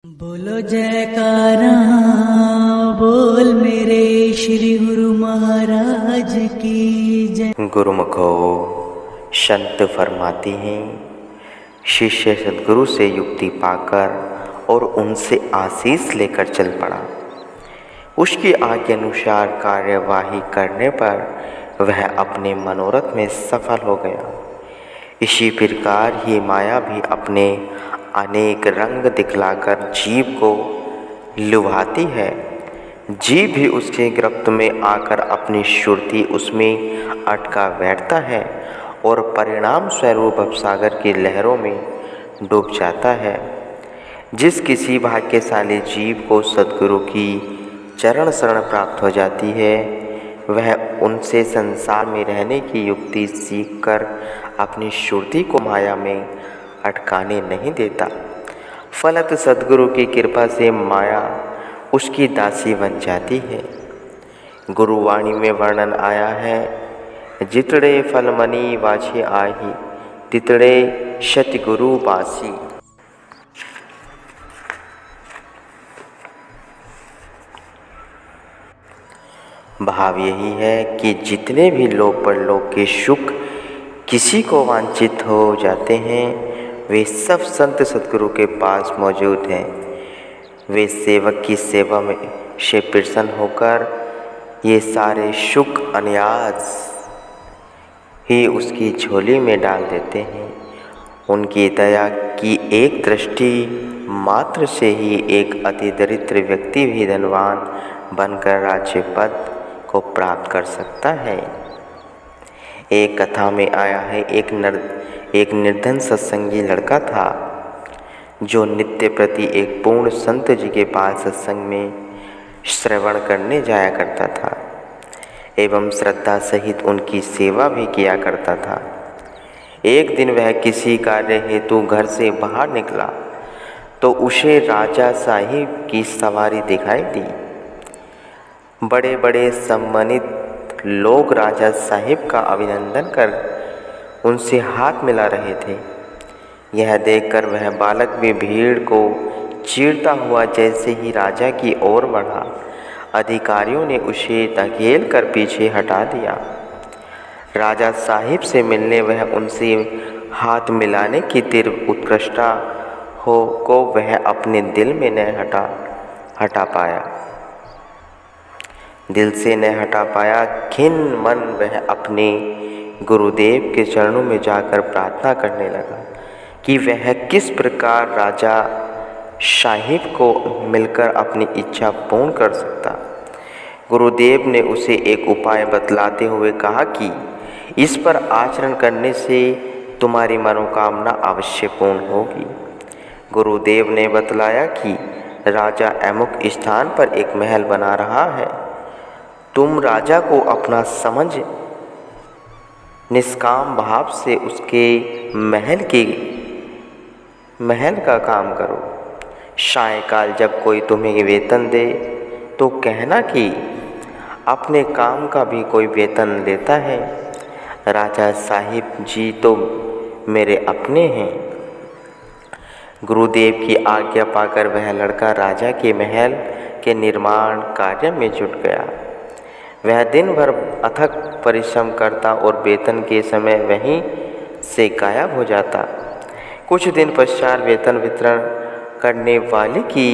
बोलो जयकारा बोल मेरे श्री गुरु महाराज की जय। गुरुमुखो संत फरमाते हैं, शिष्य सद्गुरु से युक्ति पाकर और उनसे आशीष लेकर चल पड़ा। उसकी आज्ञा अनुसार कार्यवाही करने पर वह अपने मनोरथ में सफल हो गया। इसी प्रकार ही माया भी अपने अनेक रंग दिखलाकर जीव को लुभाती है। जीव भी उसके गिरफ्त में आकर अपनी सुरती उसमें अटका बैठता है और परिणाम स्वरूप भवसागर की लहरों में डूब जाता है। जिस किसी भाग्यशाली जीव को सद्गुरु की चरण शरण प्राप्त हो जाती है, वह उनसे संसार में रहने की युक्ति सीखकर अपनी सुरती को माया में अटकाने नहीं देता। फलत सद्गुरु की कृपा से माया उसकी दासी बन जाती है। गुरुवाणी में वर्णन आया है, जितड़े फलमनी वाछे आही, तितड़े सतगुरु बासी। भाव यही है कि जितने भी लोक परलोक के सुख किसी को वांछित हो जाते हैं, वे सब संत सद्गुरु के पास मौजूद हैं। वे सेवक की सेवा में से प्रसन्न होकर ये सारे सुख अनायास ही उसकी झोली में डाल देते हैं। उनकी दया की एक दृष्टि मात्र से ही एक अति दरिद्र व्यक्ति भी धनवान बनकर राज्य पद को प्राप्त कर सकता है। एक कथा में आया है, एक निर्धन सत्संगी लड़का था जो नित्य प्रति एक पूर्ण संत जी के पास सत्संग में श्रवण करने जाया करता था एवं श्रद्धा सहित उनकी सेवा भी किया करता था। एक दिन वह किसी कार्य हेतु घर से बाहर निकला तो उसे राजा साहिब की सवारी दिखाई दी। बड़े बड़े सम्मानित लोग राजा साहिब का अभिनंदन कर उनसे हाथ मिला रहे थे। यह देखकर वह बालक भी भीड़ को चीरता हुआ जैसे ही राजा की ओर बढ़ा, अधिकारियों ने उसे धकेल कर पीछे हटा दिया। राजा साहिब से मिलने वह उनसे हाथ मिलाने की तीव्र उत्कृष्टता को वह अपने दिल में न हटा पाया। दिल से न हटा पाया। खिन्न मन वह अपने गुरुदेव के चरणों में जाकर प्रार्थना करने लगा कि वह किस प्रकार राजा साहिब को मिलकर अपनी इच्छा पूर्ण कर सकता। गुरुदेव ने उसे एक उपाय बतलाते हुए कहा कि इस पर आचरण करने से तुम्हारी मनोकामना अवश्य पूर्ण होगी। गुरुदेव ने बतलाया कि राजा अमुक स्थान पर एक महल बना रहा है। तुम राजा को अपना समझ निष्काम भाव से उसके महल का काम करो। सायंकाल जब कोई तुम्हें वेतन दे तो कहना कि अपने काम का भी कोई वेतन लेता है। राजा साहिब जी तो मेरे अपने हैं। गुरुदेव की आज्ञा पाकर वह लड़का राजा के महल के निर्माण कार्य में जुट गया। वह दिन भर अथक परिश्रम करता और वेतन के समय वहीं से गायब हो जाता। कुछ दिन पश्चात वेतन वितरण करने वाले की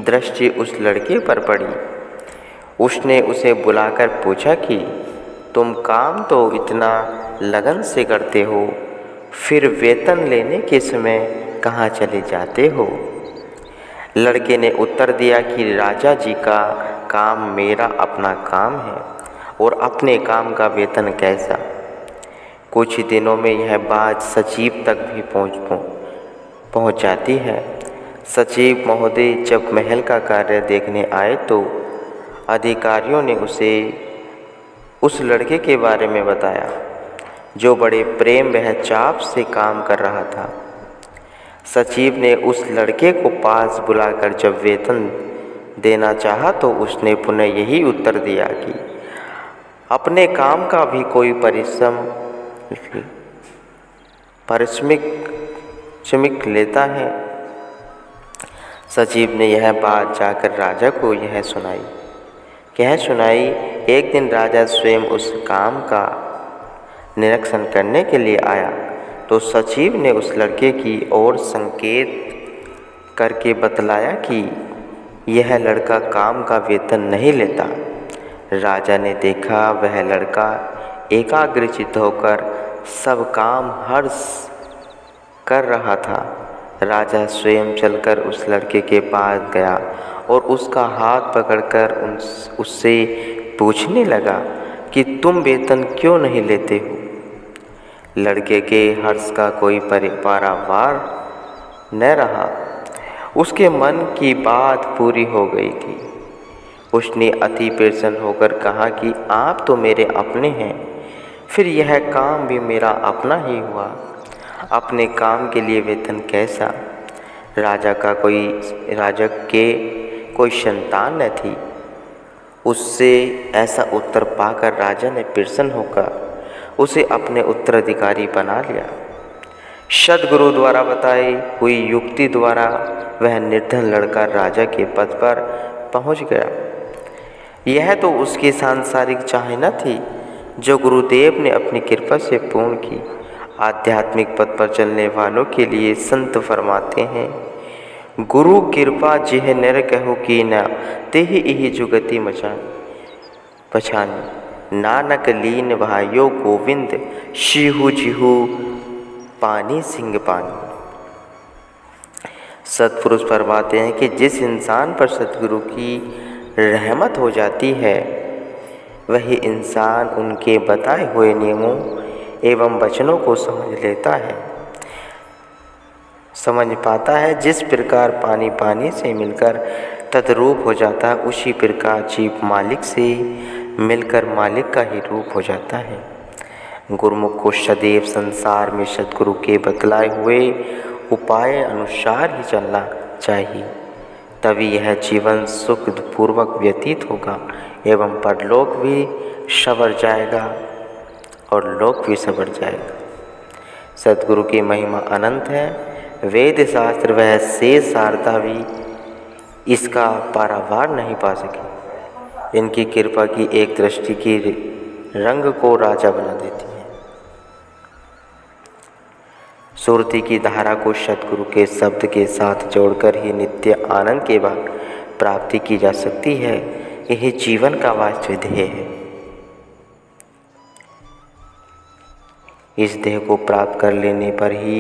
दृष्टि उस लड़के पर पड़ी। उसने उसे बुलाकर पूछा कि तुम काम तो इतना लगन से करते हो, फिर वेतन लेने के समय कहाँ चले जाते हो? लड़के ने उत्तर दिया कि राजा जी का काम मेरा अपना काम है और अपने काम का वेतन कैसा। कुछ दिनों में यह बात सचिव तक भी पहुंच जाती है। सचिव महोदय जब महल का कार्य देखने आए तो अधिकारियों ने उसे उस लड़के के बारे में बताया जो बड़े प्रेम व चाव से काम कर रहा था। सचिव ने उस लड़के को पास बुलाकर जब वेतन देना चाहा तो उसने पुनः यही उत्तर दिया कि अपने काम का भी कोई पारिश्रमिक लेता है। सचिव ने यह बात जाकर राजा को कह सुनाई। एक दिन राजा स्वयं उस काम का निरीक्षण करने के लिए आया तो सचिव ने उस लड़के की ओर संकेत करके बतलाया कि यह लड़का काम का वेतन नहीं लेता। राजा ने देखा वह लड़का एकाग्रचित्त होकर सब काम हर्ष कर रहा था। राजा स्वयं चलकर उस लड़के के पास गया और उसका हाथ पकड़कर उससे पूछने लगा कि तुम वेतन क्यों नहीं लेते हो। लड़के के हर्ष का कोई पारावार न रहा। उसके मन की बात पूरी हो गई थी। उसने अति प्रसन्न होकर कहा कि आप तो मेरे अपने हैं, फिर यह काम भी मेरा अपना ही हुआ। अपने काम के लिए वेतन कैसा? राजा के कोई संतान न थी। उससे ऐसा उत्तर पाकर राजा ने प्रसन्न होकर उसे अपने उत्तराधिकारी बना लिया। सद्गुरु द्वारा बताई हुई युक्ति द्वारा वह निर्धन लड़का राजा के पद पर पहुंच गया। यह तो उसकी सांसारिक चाह न थी जो गुरुदेव ने अपनी कृपा से पूर्ण की। आध्यात्मिक पथ पर चलने वालों के लिए संत फरमाते हैं, गुरु कृपा जिह निर कहु कीना तेहि इहि जुगति पछानी। नानक लीन भाइयो गोविंद शिहु जिहु पानी सिंह पानी। सत्पुरुष फरमाते हैं कि जिस इंसान पर सतगुरु की रहमत हो जाती है वही इंसान उनके बताए हुए नियमों एवं वचनों को समझ पाता है। जिस प्रकार पानी पानी से मिलकर तद्रूप हो जाता है, उसी प्रकार जीव मालिक से मिलकर मालिक का ही रूप हो जाता है। गुरुमुख को सदैव संसार में सद्गुरु के बतलाए हुए उपाय अनुसार ही चलना चाहिए, तभी यह जीवन सुखपूर्वक व्यतीत होगा एवं परलोक भी संवर जाएगा और लोक भी संवर जाएगा। सद्गुरु की महिमा अनंत है। वेद शास्त्र वह शेष शारदा भी इसका पारावार नहीं पा सके। इनकी कृपा की एक दृष्टि की रंग को राजा बना देती है। सुरती की धारा को सद्गुरु के शब्द के साथ जोड़कर ही नित्य आनंद के बाद प्राप्ति की जा सकती है। यही जीवन का वास्तविक ध्येय है। इस ध्येय को प्राप्त कर लेने पर ही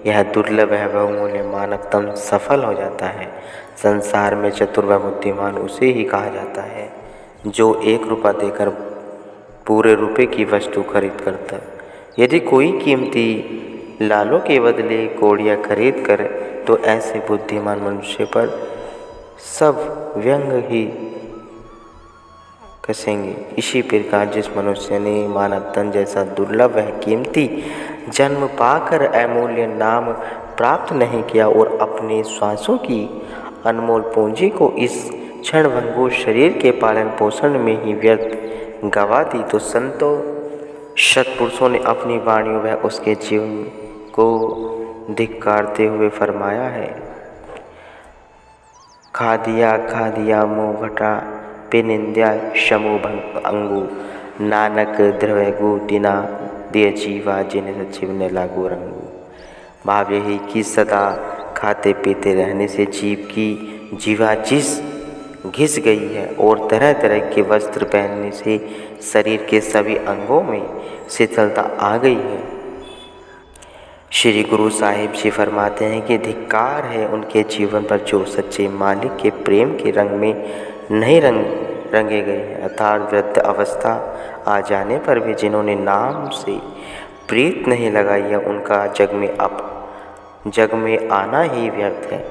यह दुर्लभ है बहुमूल्य मानव तन सफल हो जाता है। संसार में चतुर व बुद्धिमान उसे ही कहा जाता है जो 1 रुपया देकर पूरे रुपये की वस्तु खरीद करता। यदि कोई कीमती लालों के बदले कौड़ियाँ खरीद कर तो ऐसे बुद्धिमान मनुष्य पर सब व्यंग ही कसेंगे। इसी प्रकार जिस मनुष्य ने मानव तन जैसा दुर्लभ व कीमती जन्म पाकर अमूल्य नाम प्राप्त नहीं किया और अपने श्वासों की अनमोल पूंजी को इस क्षणभंगुर शरीर के पालन पोषण में ही व्यर्थ गवा दी, तो संतों सत्पुरुषों ने अपनी वाणियों व उसके जीवन को धिक्कारते हुए फरमाया है, खा दिया मुँह भटा पे निंद्या शमु अंगू। नानक द्रवगु दिना दिय जीवा जिन सचिव ने लागू रंगू। भाव यही कि सदा खाते पीते रहने से जीव की जीवा घिस गई है और तरह तरह के वस्त्र पहनने से शरीर के सभी अंगों में शीतलता आ गई है। श्री गुरु साहिब जी फरमाते हैं कि धिक्कार है उनके जीवन पर जो सच्चे मालिक के प्रेम के रंग में नहीं रंगे गए हैं, अर्थात वृद्ध अवस्था आ जाने पर भी जिन्होंने नाम से प्रीत नहीं लगाई है, उनका जग में आना ही व्यर्थ है।